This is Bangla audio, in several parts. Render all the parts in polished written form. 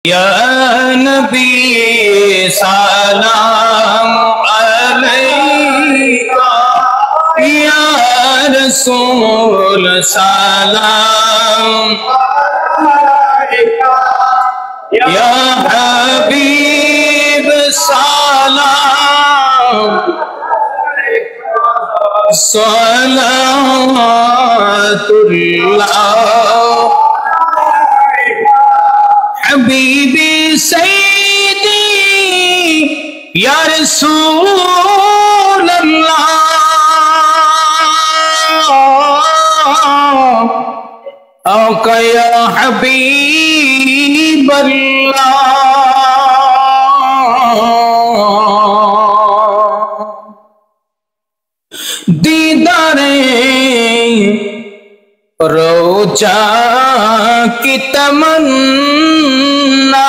یا نبی سلام علیکہ، یا رسول سلام علیکہ، یا حبیب سلام صلوات اللہ حبیبی سیدی یا رسول اللہ آقا یا حبیب اللہ دیدارے روجا کی تمنا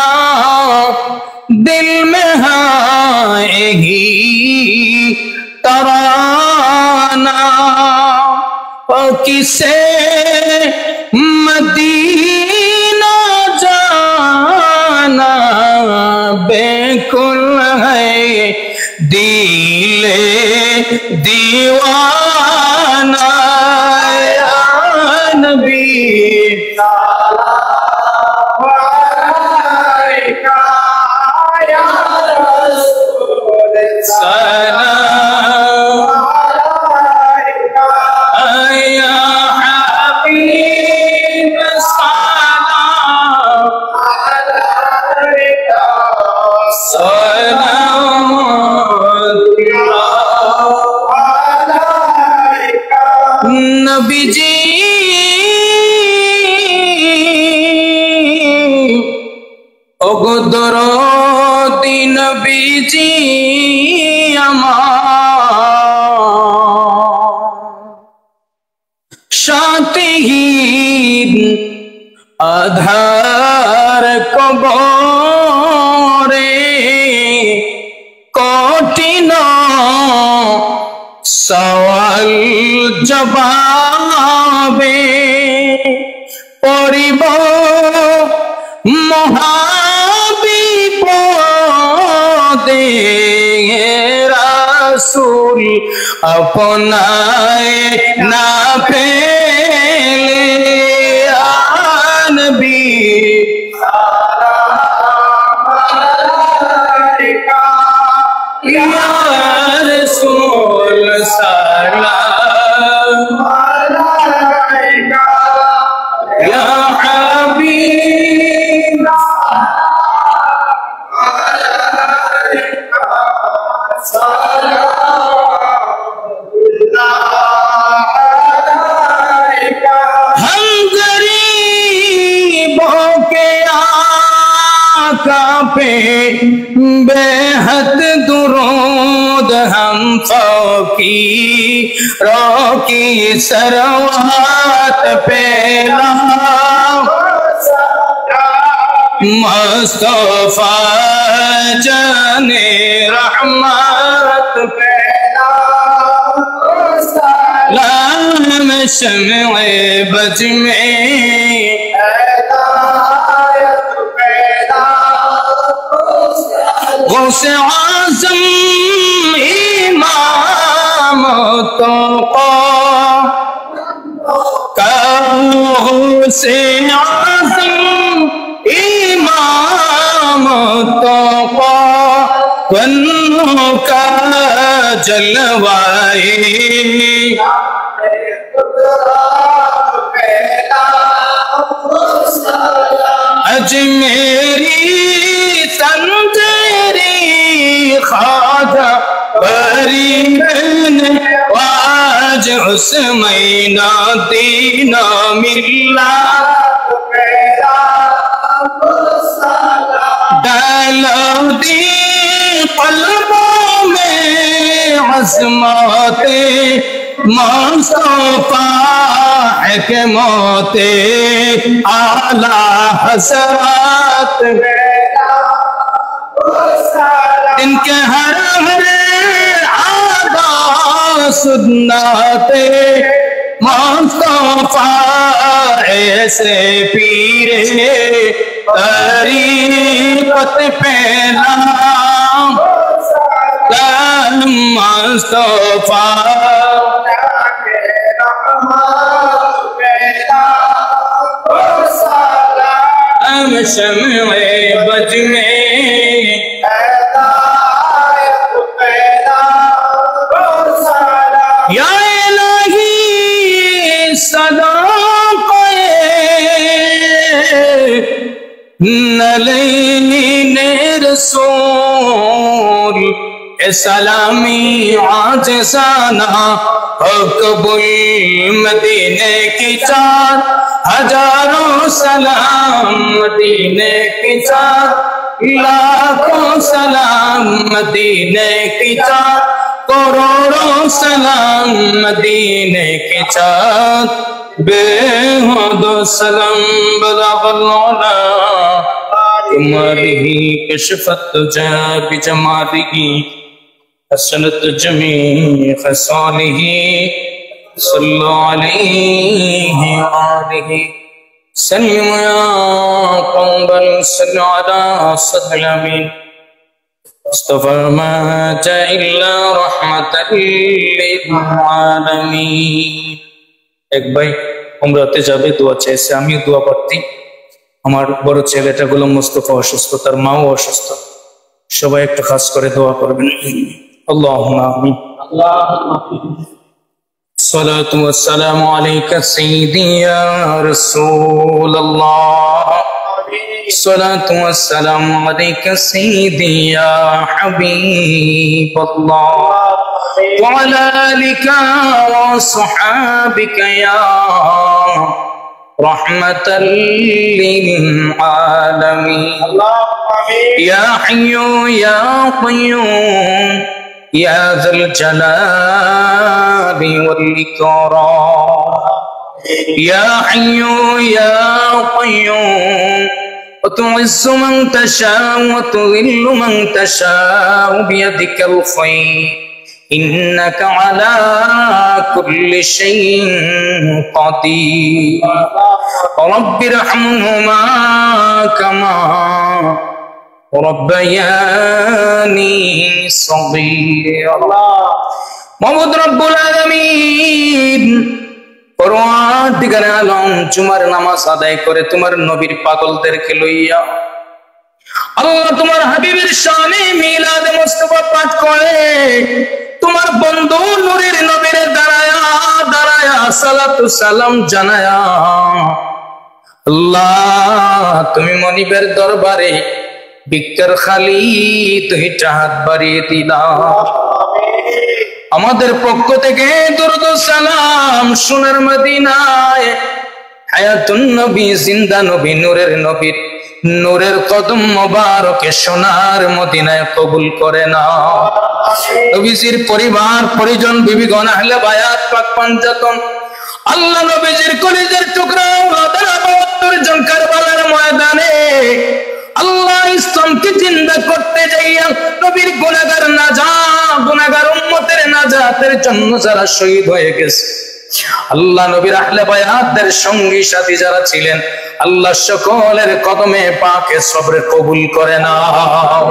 دل میں آئے گی ترانہ، اور کسے مدینہ جانا بالکل ہے دل دیوانہ، یا نبی سلام علیکہ، یا رسول سلام علیکہ، یا حبیب سلام علیکہ صلوات اللہ نبی جی ওগো দরদি নবীজি আমার সাথীহীন আধার কবরে কঠিন সওয়াল জবাবে পড়িব মহাবিপদে রাসূল আপনায় না পেলে, ইয়া নবী সালাম আলাইকা, ইয়া রাসূল সালাম আলাইকা, ইয়া হাবিব ہم غریبوں کے آقا پہ بے حد درود، ہم فقیروں کی ثروت پہ مصطفیٰ جان رحمت پہ لام شمع بج میں غوث اعظم امام کا غوث اعظم امام بنوں کا جلوائے اجمیری سنجری خواجہ بری بن واج عثمینہ دین ملت ڈالو دی قلبوں میں عظمت مصطفیٰ کے موت اعلیٰ حضرات ان کے ہر ہر عادہ سنت مصطفیٰ ایسے پیرے तरीक़त पे नाम मुस्तफा हम शम्ए बज में या इलाही सदा नलैन रसूल सलामी आज़ाना कबूल मदीने की चार हजारों सलाम मदीने की चार लाखों सलाम मदीने की चार करोड़ों सलाम मदीने की चार बेहद सलाम बलागल्ला तुम्हारी कशफत जाब जमालिही हसनत जमी खसालिही सल्लल्लाहु अलैहि आलिहि सल्लम या कौमल सल्लु अला सद्दिल अमीन मुस्तफा मा जा इल्ला रहमतल लिल आलमीन। एक भाई उमराते যাবে দোয়া চাইছে, আমি দোয়া প্রার্থী। আমার বড় ছেলেটা গোলাম মুস্তাফা অসুস্থ, তার মাও অসুস্থ, সবাই একটু খাস করে দোয়া করবেন। আল্লাহুম্মা আমিন। الصلاة والسلام عليك سيدي يا رسول الله الصلاة والسلام عليك سيدي يا حبيب الله وعلى آلك وصحابك يا رحمة للعالمين يا حي يا قيوم يا ذا الجلال والإكرام يا حي يا قيوم وتعز من تشاء وتذل من تشاء بيدك الخير إنك على كل شيء قدير رب ارحمهما كما ربياني صغيرا محمد رب العالمين পরওয়ারদিগারে আলম জুমার নামাজ আদায় করে তোমার নবীর পাগলদেরকে লইয়া আল্লাহ তোমার হাবিবের শানে মিলাদ মুস্তাফা পাঠ করে তোমার বন্ধু নূরের নবীর দাঁড়ায়া দাঁড়ায়া সালাতু সালাম জানায়া আল্লাহ তুমি মনিবের দরবারে ভিক্ষার খালি দুইটা হাত বাড়িয়ে দিলা। আমাদের পক্ষ থেকে দরুদ ও সালাম সোনার মদিনায় হায়াতুন নবী জিন্দা নবী নূরের নবীর নূরের কদম মোবারকে সোনার মদিনায় কবুল করে নাও। নবীজির পরিবার পরিজন বিবিগণ আহলে বায়াত পাক পাঞ্জাতন আল্লাহ নবীজির কলিজার টুকরা ওলাদের 72 জন কারবালার ময়দানে আল্লাহ ইসলামকে জিন্দা করতে যাইয়া নবীর গুনাহগার গুনাহগার উম্মতের নাজাতের জন্য যারা শহীদ হয়ে গেছে আল্লাহ নবীর আহলে বায়াতদের সঙ্গী সাথী যারা ছিলেন আল্লাহ সকলের কদমে পাকে সবরে কবুল করে নাও।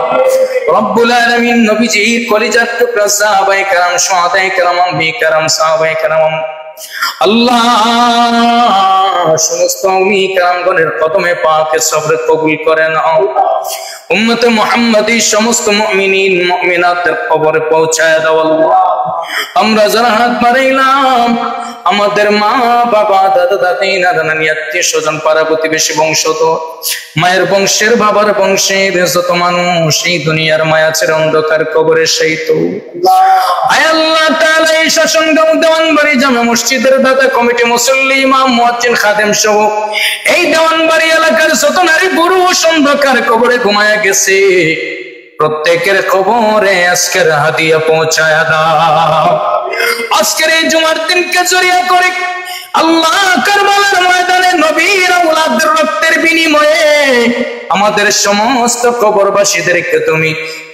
রব্বুল আলামিন নবীজির কলিজার টুকরা সাহাবায়ে কেরাম শুহাদায়ে কেরাম আম্বিয়া কেরাম সাহাবায়ে কেরাম আল্লাহ সমস্ত মুমিন কেরামগণের কদমে পাকে সবরে কবুল করে নাও। উম্মতে মুহাম্মাদী সমস্ত মুমিনিন মুমিনাতের কবরে পৌঁছায় দাও আল্লাহ। আমরা যারা হাত বাড়াইলাম আমাদের মা বাবা দাদা দাদি নানা নানি আত্মীয় স্বজন পাড়া প্রতিবেশী বংশধর মায়ের বংশের বাবার বংশের যত মানুষ এই দুনিয়ার মায়া ছেড়ে অন্ধকার কবরে সেই তো আয় আল্লাহ তাআলা এই শাসনগাঁও দেওয়ানবাড়ি জামে মসজিদের দাতা কমিটি মুসল্লি ইমাম মুয়াজ্জিন খাদেম সহ এই দেওয়ানবাড়ি এলাকার যত নারী পুরুষ অন্ধকার কবরে ঘুমায়া গেছে প্রত্যেকের কবরে আজকের হাদিয়া পৌঁছায়া দাও। আজকের এই জুমার দিনকে জড়িয়ে করে আল্লাহ কারবালার ময়দানে নবীর আওলাদের রক্তের বিনিময়ে আমাদের সমস্ত কবরবাসীদেরকে তুমি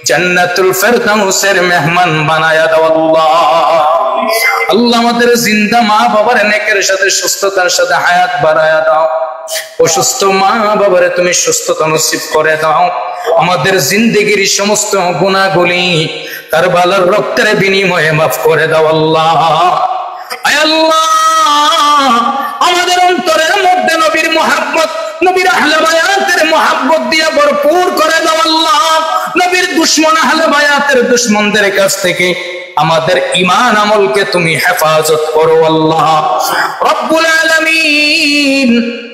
জান্নাতুল ফেরদাউসের মেহমান বানায়া দাও আল্লাহ। আল্লাহ আমাদের জিন্দা মা বাবার নেকের সাথে সুস্থতার সাথে হায়াত বাড়ায়া দাও। অসুস্থ মা বাবারে তুমি সুস্থতা নসিব করে দাও। আমাদের জিন্দেগির সমস্ত গুনাহগুলি কারবালার রক্তের বিনিময়ে মাফ করে দাও আল্লাহ। আয় আল্লাহ, আমাদের অন্তরের মধ্যে নবীর মুহাব্বত, নবীর আহলে বায়াতের মুহাব্বত দিয়ে ভরপুর করে দাও আল্লাহ। নবীর দুশমন আহলে বায়াতের দুশমনদের কাছ থেকে আমাদের ঈমান আমলকে তুমি হেফাজত করো আল্লাহ রব্বুল আলামিন।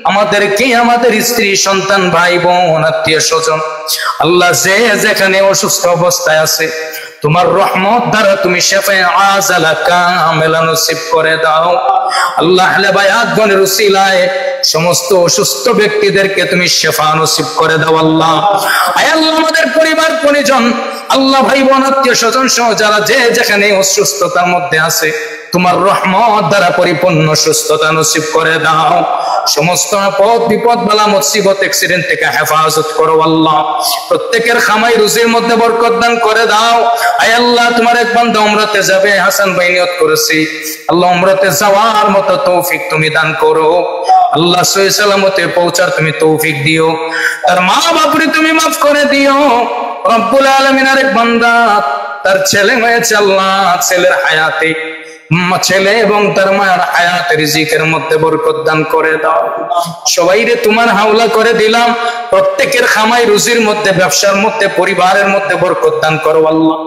আমাদেরকে, আমাদের স্ত্রী সন্তান ভাই বোন আত্মীয় স্বজন আল্লাহ যে যেখানে অসুস্থ অবস্থায় আছে তোমার রহমত দ্বারা তুমি শিফায়ে আজালা কামিলা নসিব করে দাও আল্লাহ। আহলে বায়াত গণের উসিলায় সমস্ত অসুস্থ ব্যক্তিদেরকে তুমি শিফা নসিব করে দাও আল্লাহ। আয় আল্লাহ, আমাদের পরিবার পরিজন আল্লাহ ভাই বোন আত্মীয় স্বজন সহ যারা যে যেখানে অসুস্থতার মধ্যে আছে তোমার রহমত দ্বারা পরিপূর্ণ সুস্থতা নসিব করে দাও। সমস্ত আপদ বিপদ বালা মুসিবত অ্যাক্সিডেন্ট থেকে হেফাজত করো আল্লাহ। প্রত্যেকের খামাই রুজির মধ্যে বরকত দান করে দাও। আয় আল্লাহ, তোমার এক বান্দা উমরাতে যাবে, হাসান ভাই নিয়ত করেছি আল্লাহ উমরাতে যাওয়ার মতো তৌফিক তুমি দান করো আল্লাহ। সহি সালামতে পৌঁছার তুমি তৌফিক দিও। তার মা বাপরে তুমি মাফ করে দিও রব্বুল আলামিন। আরেক বান্দা তার ছেলে হয়েছে আল্লাহ, ছেলের হায়াতে ছেলে এবং তার মায়ের হায়াতের রিজিকের মধ্যে বরকত দান করে দাও। সবাইরে তোমার হাওলা করে দিলাম, প্রত্যেকের খামাই রুজির মধ্যে, ব্যবসার মধ্যে, পরিবারের মধ্যে বরকত দান করো আল্লাহ।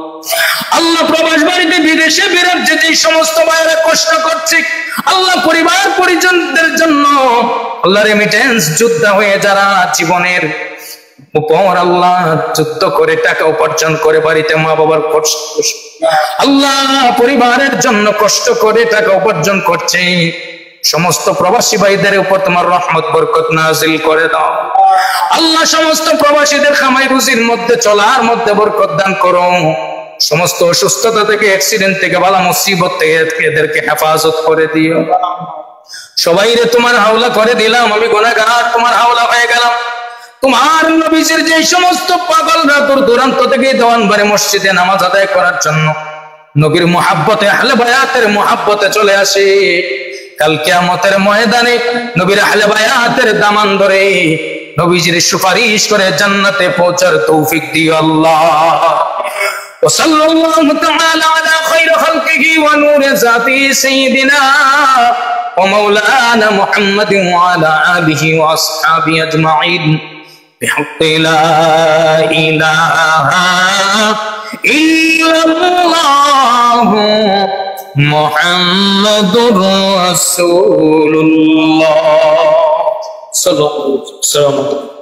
আল্লাহ, প্রবাস বাড়িতে বিদেশে বিরাজ্যে যে সমস্ত ভাইয়েরা কষ্ট করছে আল্লাহ, পরিবার পরিজনদের জন্য আল্লাহ রেমিটেন্স যোদ্ধা হয়ে যারা জীবনের উপর আল্লাহ যুদ্ধ করে টাকা উপার্জন করে বাড়িতে মা বাবার কষ্ট আল্লাহ পরিবারের জন্য কষ্ট করে টাকা উপার্জন করছে সমস্ত প্রবাসী ভাইদের উপর তোমার রহমত বরকত নাজিল করে দাও আল্লাহ। সমস্ত প্রবাসীদের খামাই রুজির মধ্যে চলার মধ্যে বরকত দান করো। সমস্ত অসুস্থতা থেকে, অ্যাক্সিডেন্ট থেকে, বালা মুসিবত থেকে এদেরকে হেফাজত করে দিও। সবাইরে তোমার হাওলা করে দিলাম, আমি গুনাহগার তোমার হাওলা হয়ে গেলাম। তোমার নবীজির যে সমস্ত পাগলরা দূর দূরান্ত থেকে দেওয়ানবাড়ি মসজিদে নামাজ আদায় করার জন্য নবীর মুহাব্বতে, আহলে বায়াতের মুহাব্বতে চলে আসে, কাল কিয়ামতের ময়দানে নবীর আহলে বায়াতের দামান ধরে নবীজির সুপারিশ করে জান্নাতে পৌঁছার তৌফিক দিও আল্লাহ। وصلى الله تعالى على خير خلقه ونور ذاته سيدنا ومولانا محمد وعلى آله وأصحابه أجمعين بحق لا إله إلا الله محمد رسول الله صلى الله عليه وسلم.